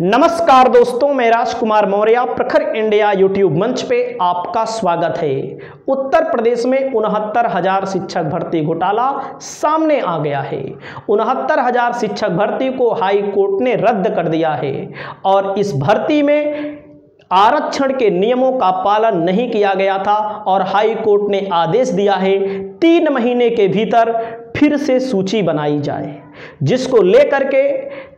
नमस्कार दोस्तों, मैं राजकुमार मौर्य प्रखर इंडिया यूट्यूब मंच पे आपका स्वागत है। उत्तर प्रदेश में 69,000 शिक्षक भर्ती घोटाला सामने आ गया है। 69,000 शिक्षक भर्ती को हाई कोर्ट ने रद्द कर दिया है और इस भर्ती में आरक्षण के नियमों का पालन नहीं किया गया था और हाई कोर्ट ने आदेश दिया है 3 महीने के भीतर फिर से सूची बनाई जाए, जिसको लेकर के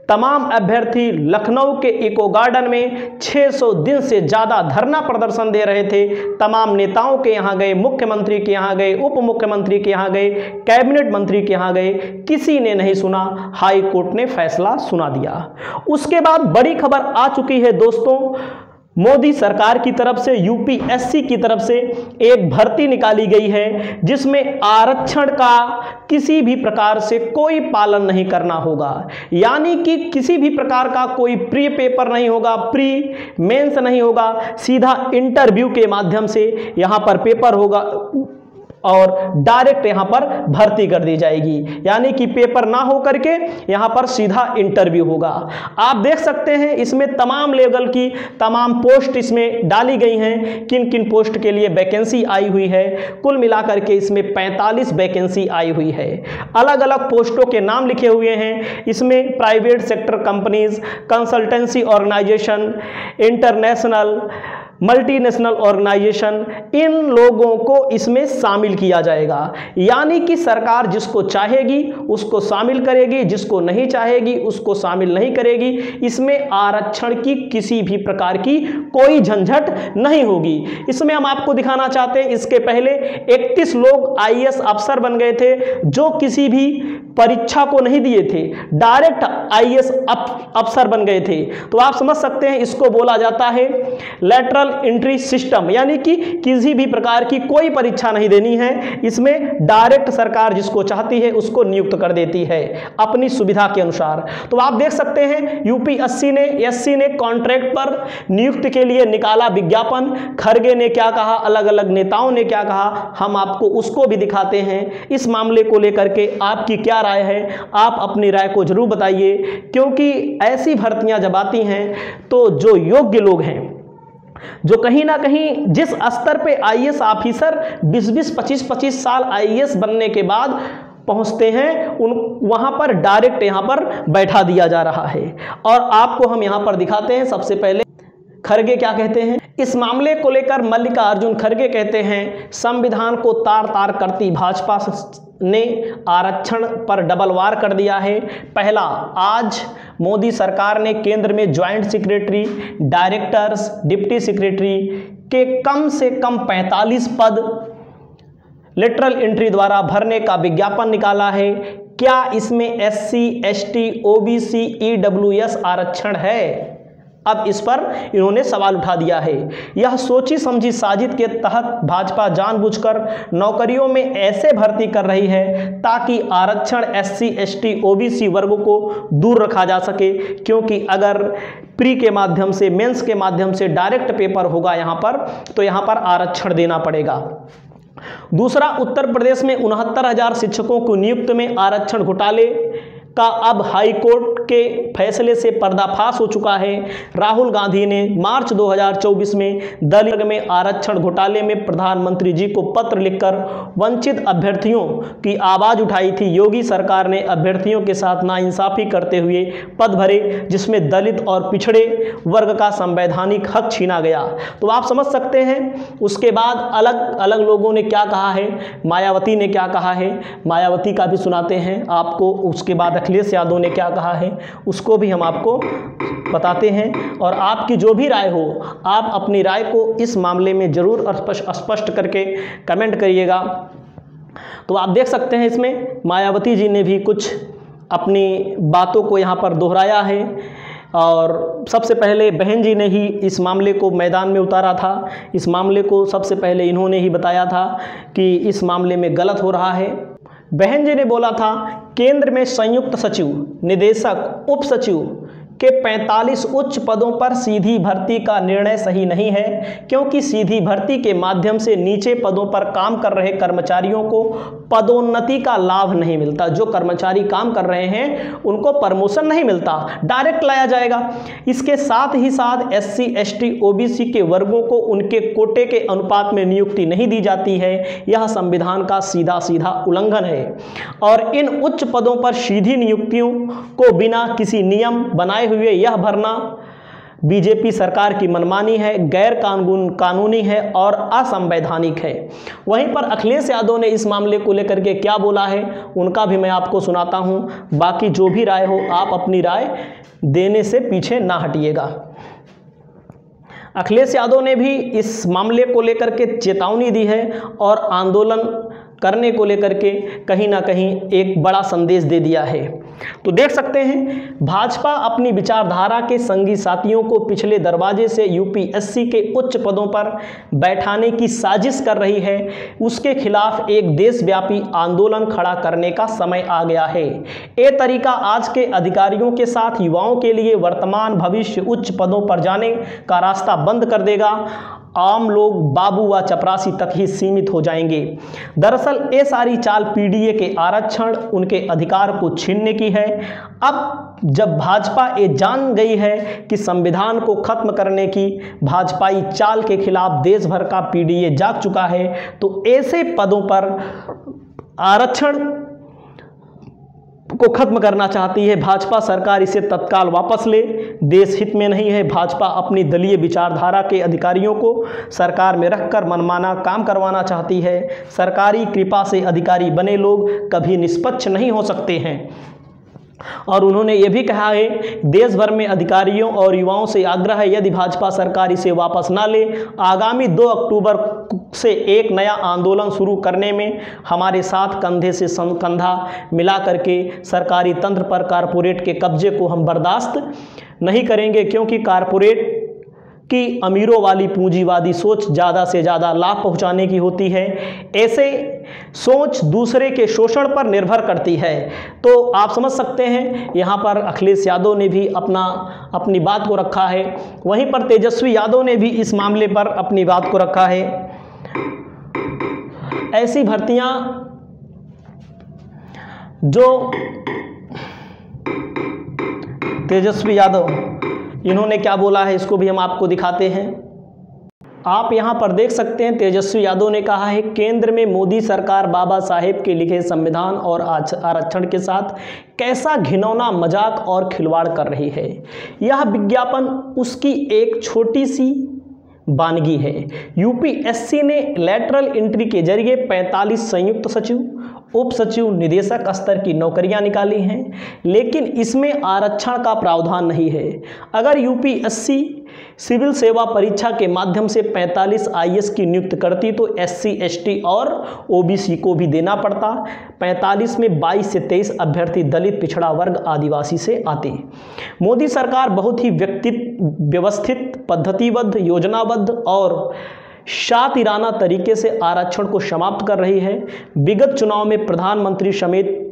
तमाम अभ्यर्थी लखनऊ के इको गार्डन में 600 दिन से ज़्यादा धरना प्रदर्शन दे रहे थे। तमाम नेताओं के यहाँ गए, मुख्यमंत्री के यहाँ गए, उप मुख्यमंत्री के यहाँ गए, कैबिनेट मंत्री के यहाँ गए, किसी ने नहीं सुना। हाई कोर्ट ने फैसला सुना दिया। उसके बाद बड़ी खबर आ चुकी है दोस्तों, मोदी सरकार की तरफ से यूपीएससी की तरफ से एक भर्ती निकाली गई है जिसमें आरक्षण का किसी भी प्रकार से कोई पालन नहीं करना होगा। यानी कि किसी भी प्रकार का कोई प्री पेपर नहीं होगा, प्री मेंस नहीं होगा, सीधा इंटरव्यू के माध्यम से यहाँ पर पेपर होगा और डायरेक्ट यहाँ पर भर्ती कर दी जाएगी। यानी कि पेपर ना हो करके यहाँ पर सीधा इंटरव्यू होगा। आप देख सकते हैं इसमें तमाम लेवल की तमाम पोस्ट इसमें डाली गई हैं, किन किन पोस्ट के लिए वैकेंसी आई हुई है। कुल मिलाकर के इसमें 45 वैकेंसी आई हुई है। अलग अलग पोस्टों के नाम लिखे हुए हैं। इसमें private sector companies, consultancy organisation, international, multinational organisation, इन लोगों को इसमें शामिल किया जाएगा। यानी कि सरकार जिसको चाहेगी उसको शामिल करेगी, जिसको नहीं चाहेगी उसको शामिल नहीं करेगी। इसमें आरक्षण की किसी भी प्रकार की कोई झंझट नहीं होगी। इसमें हम आपको दिखाना चाहते हैं, इसके पहले 31 लोग आईएएस अफसर बन गए थे जो किसी भी परीक्षा को नहीं दिए थे, डायरेक्ट आईएएस अफसर बन गए थे। तो आप समझ सकते हैं इसको बोला जाता है लेटरल एंट्री सिस्टम, यानी कि किसी भी प्रकार की कोई परीक्षा नहीं देनी है। इसमें डायरेक्ट सरकार जिसको चाहती है उसको नियुक्त कर देती है अपनी सुविधा के अनुसार। तो आप देख सकते हैं यूपीएससी ने, एससी ने कॉन्ट्रैक्ट पर नियुक्ति के लिए निकाला विज्ञापन। खरगे ने क्या कहा, अलग अलग नेताओं ने क्या कहा, हम आपको उसको भी दिखाते हैं। इस मामले को लेकर के आपकी क्या राय है, आप अपनी राय को जरूर बताइए, क्योंकि ऐसी भर्तियां जब आती हैं तो जो योग्य लोग हैं, जो कहीं ना कहीं जिस स्तर पे आईएएस ऑफिसर 20-20, 25-25 साल आईएएस बनने के बाद पहुंचते हैं, उन वहां पर डायरेक्ट यहां पर बैठा दिया जा रहा है। और आपको हम यहां पर दिखाते हैं। सबसे पहले खरगे क्या कहते हैं इस मामले को लेकर। मल्लिकार्जुन खरगे कहते हैं संविधान को तार तार करती भाजपा ने आरक्षण पर डबल वार कर दिया है। पहला, आज मोदी सरकार ने केंद्र में joint secretary, directors, deputy secretary के कम से कम 45 पद लेटरल एंट्री द्वारा भरने का विज्ञापन निकाला है। क्या इसमें एससी, एसटी, ओबीसी, ईडब्ल्यूएस आरक्षण है? अब इस पर इन्होंने सवाल उठा दिया है। यह सोची समझी साजिश के तहत भाजपा जानबूझकर नौकरियों में ऐसे भर्ती कर रही है ताकि आरक्षण एससी, एसटी, ओबीसी वर्गों को दूर रखा जा सके, क्योंकि अगर प्री के माध्यम से, मेंस के माध्यम से डायरेक्ट पेपर होगा यहाँ पर, तो यहाँ पर आरक्षण देना पड़ेगा। दूसरा, उत्तर प्रदेश में 69,000 शिक्षकों को नियुक्त में आरक्षण घोटाले का अब हाई कोर्ट के फैसले से पर्दाफाश हो चुका है। राहुल गांधी ने मार्च 2024 में दलित में आरक्षण घोटाले में प्रधानमंत्री जी को पत्र लिखकर वंचित अभ्यर्थियों की आवाज उठाई थी। योगी सरकार ने अभ्यर्थियों के साथ नाइंसाफी करते हुए पद भरे, जिसमें दलित और पिछड़े वर्ग का संवैधानिक हक छीना गया। तो आप समझ सकते हैं उसके बाद अलग अलग लोगों ने क्या कहा है। मायावती ने क्या कहा है, मायावती का भी सुनाते हैं आपको। उसके बाद अखिलेश यादव ने क्या कहा है उसको भी हम आपको बताते हैं। और आपकी जो भी राय हो, आप अपनी राय को इस मामले में जरूर स्पष्ट करके कमेंट करिएगा। तो आप देख सकते हैं इसमें मायावती जी ने भी कुछ अपनी बातों को यहाँ पर दोहराया है। और सबसे पहले बहन जी ने ही इस मामले को मैदान में उतारा था। इस मामले को सबसे पहले इन्होंने ही बताया था कि इस मामले में गलत हो रहा है। बहन जी ने बोला था केंद्र में संयुक्त सचिव, निदेशक, उप सचिव के 45 उच्च पदों पर सीधी भर्ती का निर्णय सही नहीं है, क्योंकि सीधी भर्ती के माध्यम से नीचे पदों पर काम कर रहे कर्मचारियों को पदोन्नति का लाभ नहीं मिलता। जो कर्मचारी काम कर रहे हैं उनको प्रमोशन नहीं मिलता, डायरेक्ट लाया जाएगा। इसके साथ ही साथ SC ST OBC के वर्गों को उनके कोटे के अनुपात में नियुक्ति नहीं दी जाती है। यह संविधान का सीधा सीधा उल्लंघन है और इन उच्च पदों पर सीधी नियुक्तियों को बिना किसी नियम बनाए हुए यह भरना बीजेपी सरकार की मनमानी है, गैर कानूनी है और असंवैधानिक है। वहीं पर अखिलेश यादव ने इस मामले को लेकर के क्या बोला है उनका भी मैं आपको सुनाता हूं। बाकी जो भी राय हो आप अपनी राय देने से पीछे ना हटिएगा। अखिलेश यादव ने भी इस मामले को लेकर के चेतावनी दी है और आंदोलन करने को लेकर के कहीं ना कहीं एक बड़ा संदेश दे दिया है। तो देख सकते हैं भाजपा अपनी विचारधारा के संगी साथियों को पिछले दरवाजे से UPSC के उच्च पदों पर बैठाने की साजिश कर रही है। उसके खिलाफ एक देशव्यापी आंदोलन खड़ा करने का समय आ गया है। ये तरीका आज के अधिकारियों के साथ युवाओं के लिए वर्तमान भविष्य उच्च पदों पर जाने का रास्ता बंद कर देगा। आम लोग बाबू व चपरासी तक ही सीमित हो जाएंगे। दरअसल ये सारी चाल PDA के आरक्षण उनके अधिकार को छीनने की है। अब जब भाजपा ये जान गई है कि संविधान को खत्म करने की भाजपाई चाल के खिलाफ देश भर का PDA जाग चुका है, तो ऐसे पदों पर आरक्षण को खत्म करना चाहती है भाजपा सरकार। इसे तत्काल वापस ले, देश हित में नहीं है। भाजपा अपनी दलीय विचारधारा के अधिकारियों को सरकार में रखकर मनमाना काम करवाना चाहती है। सरकारी कृपा से अधिकारी बने लोग कभी निष्पक्ष नहीं हो सकते हैं। और उन्होंने ये भी कहा है देश भर में अधिकारियों और युवाओं से आग्रह है, यदि भाजपा सरकार इसे वापस ना ले, आगामी 2 अक्टूबर से एक नया आंदोलन शुरू करने में हमारे साथ कंधे से कंधा मिला करके सरकारी तंत्र पर कारपोरेट के कब्जे को हम बर्दाश्त नहीं करेंगे, क्योंकि कारपोरेट की अमीरों वाली पूंजीवादी सोच ज़्यादा से ज़्यादा लाभ पहुंचाने की होती है। ऐसे सोच दूसरे के शोषण पर निर्भर करती है। तो आप समझ सकते हैं यहाँ पर अखिलेश यादव ने भी अपनी बात को रखा है। वहीं पर तेजस्वी यादव ने भी इस मामले पर अपनी बात को रखा है। ऐसी भर्तियां जो तेजस्वी यादव इन्होंने क्या बोला है इसको भी हम आपको दिखाते हैं। आप यहां पर देख सकते हैं तेजस्वी यादव ने कहा है केंद्र में मोदी सरकार बाबा साहेब के लिखे संविधान और आरक्षण के साथ कैसा घिनौना मजाक और खिलवाड़ कर रही है। यह विज्ञापन उसकी एक छोटी सी वानगी है। UPSC ने लेटरल एंट्री के जरिए 45 संयुक्त सचिव, उप सचिव, निदेशक स्तर की नौकरियां निकाली हैं, लेकिन इसमें आरक्षण का प्रावधान नहीं है। अगर UPSC सिविल सेवा परीक्षा के माध्यम से 45 IAS की नियुक्त करती तो SC ST और OBC को भी देना पड़ता। 45 में 22 से 23 अभ्यर्थी दलित, पिछड़ा वर्ग, आदिवासी से आते। मोदी सरकार बहुत ही व्यवस्थित, पद्धतिबद्ध, योजनाबद्ध और शातिराना तरीके से आरक्षण को समाप्त कर रही है। विगत चुनाव में प्रधानमंत्री समेत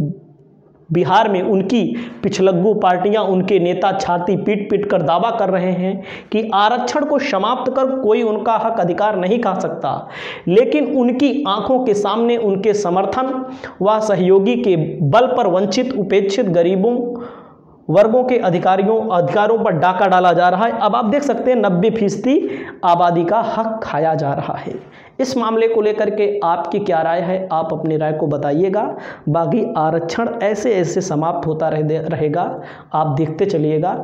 बिहार में उनकी पिछलग्गू पार्टियां, उनके नेता छाती पीट पीट कर दावा कर रहे हैं कि आरक्षण को समाप्त कर कोई उनका हक अधिकार नहीं खा सकता, लेकिन उनकी आंखों के सामने उनके समर्थन व सहयोगी के बल पर वंचित, उपेक्षित गरीबों वर्गों के अधिकारों पर डाका डाला जा रहा है। अब आप देख सकते हैं 90% आबादी का हक खाया जा रहा है। इस मामले को लेकर के आपकी क्या राय है, आप अपनी राय को बताइएगा। बाकी आरक्षण ऐसे ऐसे समाप्त होता रहेगा, आप देखते चलिएगा।